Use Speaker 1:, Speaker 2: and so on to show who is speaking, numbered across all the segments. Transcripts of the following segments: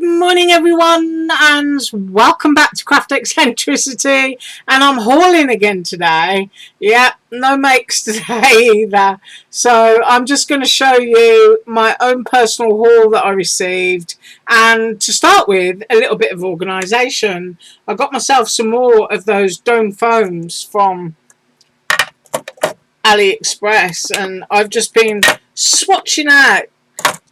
Speaker 1: Good morning everyone, and welcome back to Craft Eccentricity. And I'm hauling again today. Yeah, no makes today either. So I'm just going to show you my own personal haul that I received. And to start with, a little bit of organisation. I got myself some more of those dome foams from AliExpress, and I've just been swatching out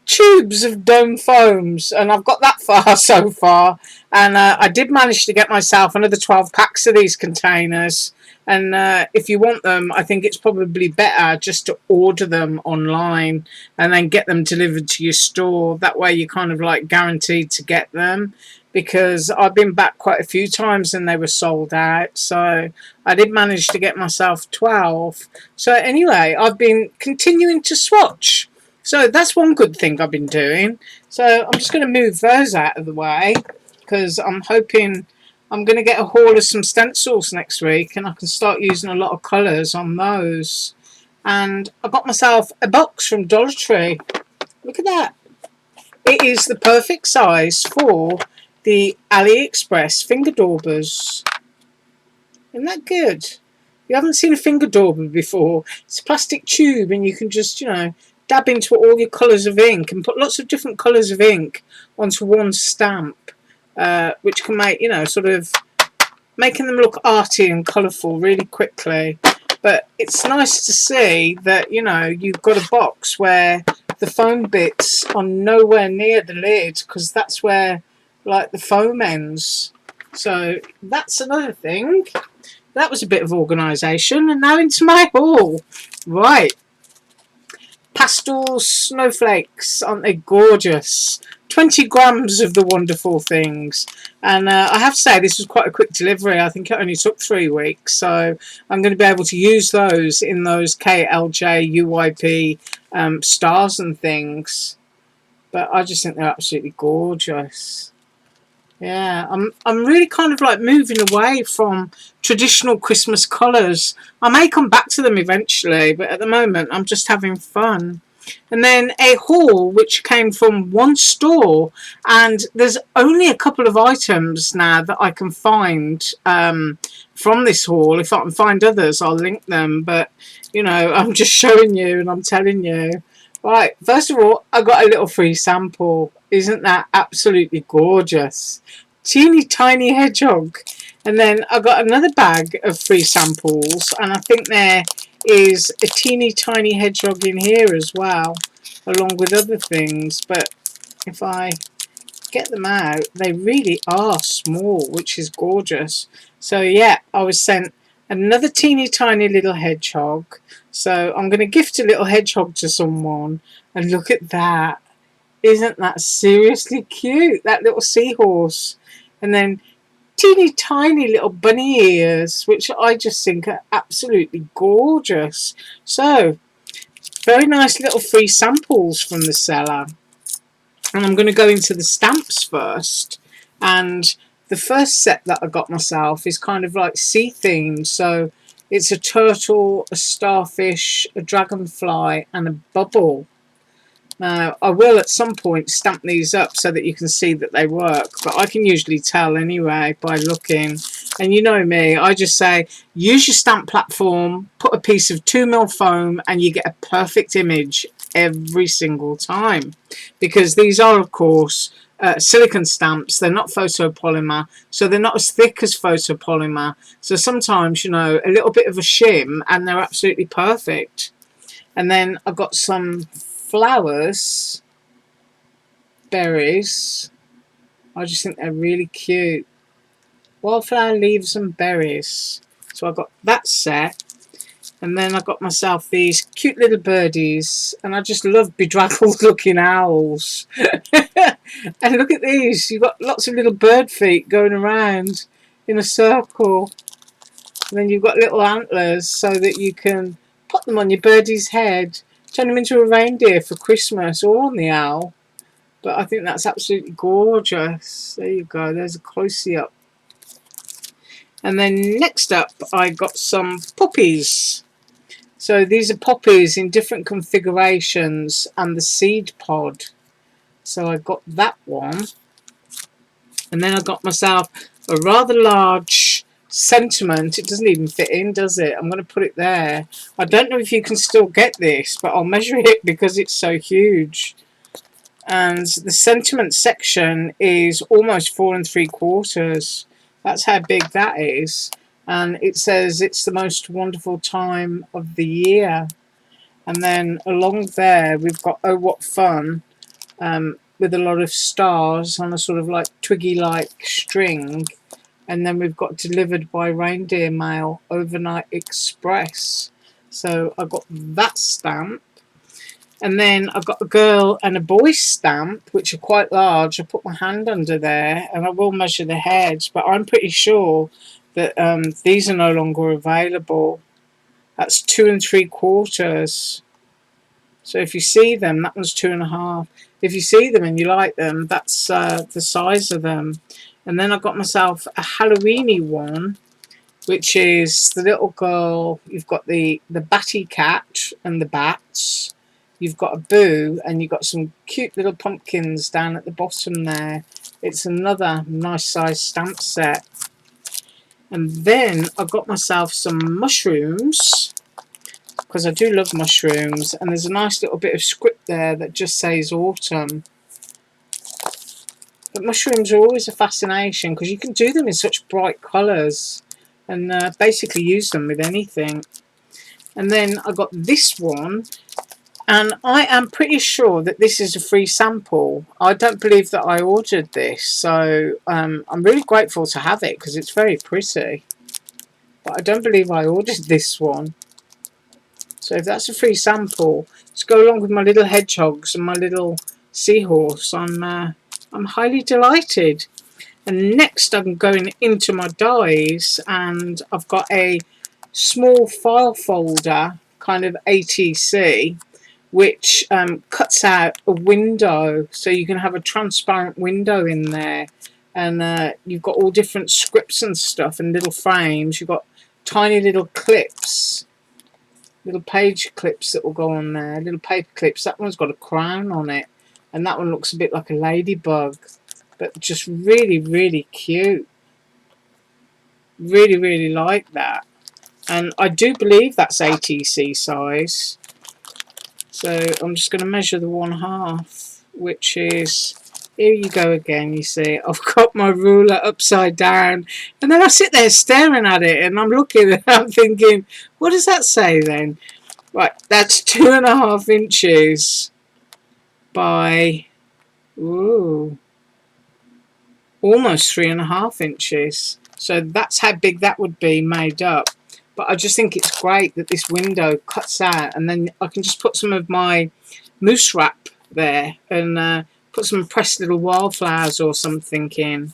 Speaker 1: tubes of dome foams, and I've got that far so far. And I did manage to get myself another 12 packs of these containers, and if you want them, I think it's probably better just to order them online and then get them delivered to your store. That way you're kind of like guaranteed to get them, because I've been back quite a few times and they were sold out. So I did manage to get myself 12. So anyway, I've been continuing to swatch. So that's one good thing I've been doing. So I'm just going to move those out of the way, because I'm hoping I'm going to get a haul of some stencils next week, and I can start using a lot of colours on those. And I got myself a box from Dollar Tree. Look at that. It is the perfect size for the AliExpress finger daubers. Isn't that good? If you haven't seen a finger dauber before, it's a plastic tube, and you can just, dab into all your colours of ink and put lots of different colours of ink onto one stamp, which can make, sort of making them look arty and colourful really quickly. But it's nice to see that, you've got a box where the foam bits are nowhere near the lid, because that's where, like, the foam ends. So that's another thing. That was a bit of organisation. And now into my haul. Right. Pastel snowflakes, aren't they gorgeous? 20 grams of the wonderful things. And I have to say, this was quite a quick delivery. I think it only took 3 weeks. So I'm going to be able to use those in those KLJ UYP stars and things. But I just think they're absolutely gorgeous. Yeah, I'm really kind of like moving away from traditional Christmas colours. I may come back to them eventually, but at the moment I'm just having fun. And then a haul which came from one store, and there's only a couple of items now that I can find from this haul. If I can find others, I'll link them, but I'm just showing you and I'm telling you. Right, first of all, I got a little free sample. Isn't that absolutely gorgeous? Teeny tiny hedgehog. And then I got another bag of free samples, and I think there is a teeny tiny hedgehog in here as well, along with other things. But if I get them out, they really are small, which is gorgeous. So yeah, I was sent another teeny tiny little hedgehog. So I'm going to gift a little hedgehog to someone. And look at that. Isn't that seriously cute? That little seahorse. And then teeny tiny little bunny ears, which I just think are absolutely gorgeous. So very nice little free samples from the seller. And I'm going to go into the stamps first. And the first set that I got myself is kind of like sea themed. So it's a turtle, a starfish, a dragonfly, and a bubble. Now, I will at some point stamp these up so that you can see that they work, but I can usually tell anyway by looking. And you know me, I just say, use your stamp platform, put a piece of 2mm foam, and you get a perfect image every single time. Because these are, of course, silicone stamps. They're not photopolymer, so they're not as thick as photopolymer. So sometimes, a little bit of a shim, and they're absolutely perfect. And then I've got some flowers, berries. I just think they're really cute. Wildflower leaves and berries. So I got that set. And then I got myself these cute little birdies. And I just love bedraggled looking owls. And look at these. You've got lots of little bird feet going around in a circle. And then you've got little antlers so that you can put them on your birdie's head. Turn them into a reindeer for Christmas, or on the owl. But I think that's absolutely gorgeous. There you go. There's a close-y up. And then next up, I got some poppies. So these are poppies in different configurations, and the seed pod. So I got that one. And then I got myself a rather large sentiment. It doesn't even fit in, does it? I'm going to put it there. I don't know if you can still get this, but I'll measure it because it's so huge. And the sentiment section is almost 4 3/4. That's how big that is. And it says it's the most wonderful time of the year. And then along there we've got Oh What Fun, with a lot of stars on a sort of like twiggy-like string. And then we've got delivered by reindeer mail, overnight express. So I got that stamp. And then I've got a girl and a boy stamp, which are quite large. I put my hand under there, and I will measure the heads, but I'm pretty sure that these are no longer available. That's 2 3/4. So if you see them, that one's 2.5. If you see them and you like them, that's the size of them. And then I got myself a Halloweeny one, which is the little girl. You've got the batty cat and the bats. You've got a boo, and you've got some cute little pumpkins down at the bottom there. It's another nice size stamp set. And then I got myself some mushrooms, because I do love mushrooms, and there's a nice little bit of script there that just says autumn. But mushrooms are always a fascination because you can do them in such bright colours and basically use them with anything. And then I got this one, and I am pretty sure that this is a free sample. I don't believe that I ordered this, so I'm really grateful to have it because it's very pretty. But I don't believe I ordered this one. So if that's a free sample to go along with my little hedgehogs and my little seahorse, I'm highly delighted. And next I'm going into my dies, and I've got a small file folder, kind of ATC, which cuts out a window, so you can have a transparent window in there, and you've got all different scripts and stuff and little frames. You've got tiny little clips, little page clips that will go on there, little paper clips. That one's got a crown on it, and that one looks a bit like a ladybug, but just really, really cute. Really like that. And I do believe that's ATC size. So I'm just going to measure the 1/2, which is, here you go again, you see, I've got my ruler upside down, and then I sit there staring at it, and I'm looking and I'm thinking, what does that say then? Right, that's 2.5 inches by, ooh, almost 3.5 inches. So that's how big that would be made up. But I just think it's great that this window cuts out, and then I can just put some of my mousse wrap there and put some pressed little wildflowers or something in.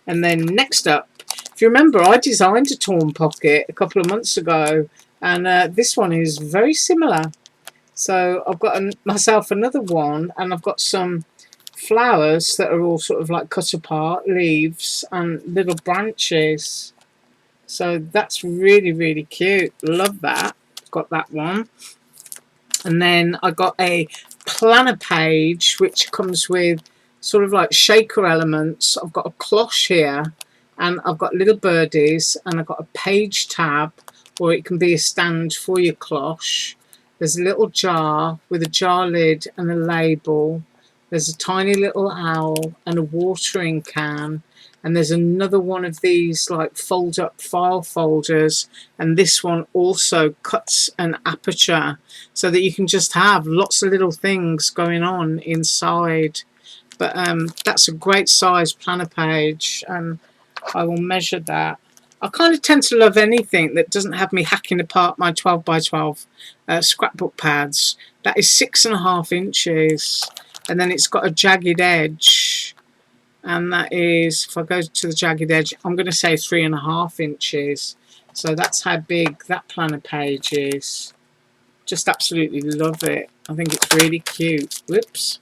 Speaker 1: And then next up, if you remember, I designed a torn pocket a couple of months ago, and this one is very similar. So I've got myself another one, and I've got some flowers that are all sort of like cut apart, leaves and little branches. So that's really cute. Love that. Got that one. And then I got a planner page which comes with sort of like shaker elements. I've got a cloche here, and I've got little birdies, and I've got a page tab, or it can be a stand for your cloche. There's a little jar with a jar lid and a label. There's a tiny little owl and a watering can. And there's another one of these like fold up file folders, and this one also cuts an aperture so that you can just have lots of little things going on inside. But that's a great size planner page, and I will measure that. I kind of tend to love anything that doesn't have me hacking apart my 12 by 12 scrapbook pads. That is 6.5 inches, and then it's got a jagged edge. And that is, if I go to the jagged edge, I'm going to say 3.5 inches. So that's how big that planner page is. Just absolutely love it. I think it's really cute. Whoops.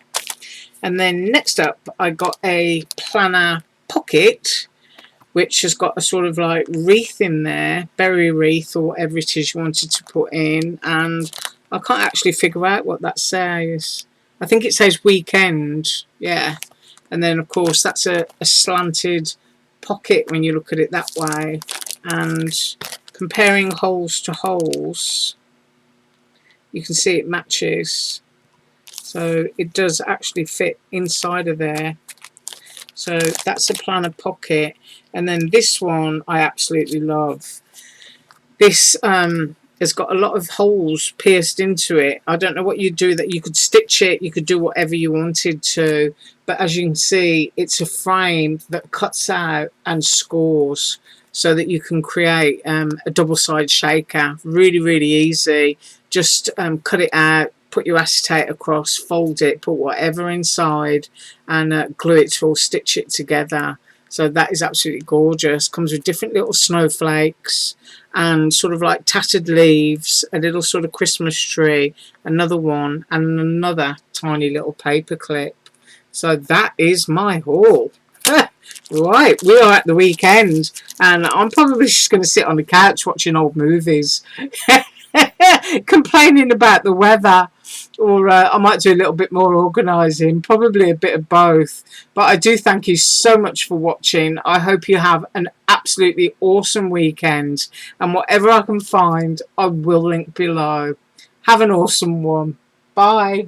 Speaker 1: And then next up, I got a planner pocket, which has got a sort of like wreath in there, berry wreath or whatever it is you wanted to put in. And I can't actually figure out what that says. I think it says weekend. Yeah. And then of course that's a slanted pocket when you look at it that way. And comparing holes to holes, you can see it matches. So it does actually fit inside of there. So that's a planner pocket. And then this one I absolutely love. This has got a lot of holes pierced into it. I don't know what you'd do, that you could stitch it, you could do whatever you wanted to. But as you can see, it's a frame that cuts out and scores, so that you can create a double-side shaker. Really, really easy. Just cut it out, put your acetate across, fold it, put whatever inside, and glue it to, or stitch it together. So that is absolutely gorgeous. Comes with different little snowflakes and sort of like tattered leaves, a little sort of Christmas tree, another one, and another tiny little paper clip. So that is my haul. Right, we are at the weekend, and I'm probably just going to sit on the couch watching old movies, complaining about the weather, or I might do a little bit more organising, probably a bit of both. But I do thank you so much for watching. I hope you have an absolutely awesome weekend, and whatever I can find I will link below. Have an awesome one. Bye.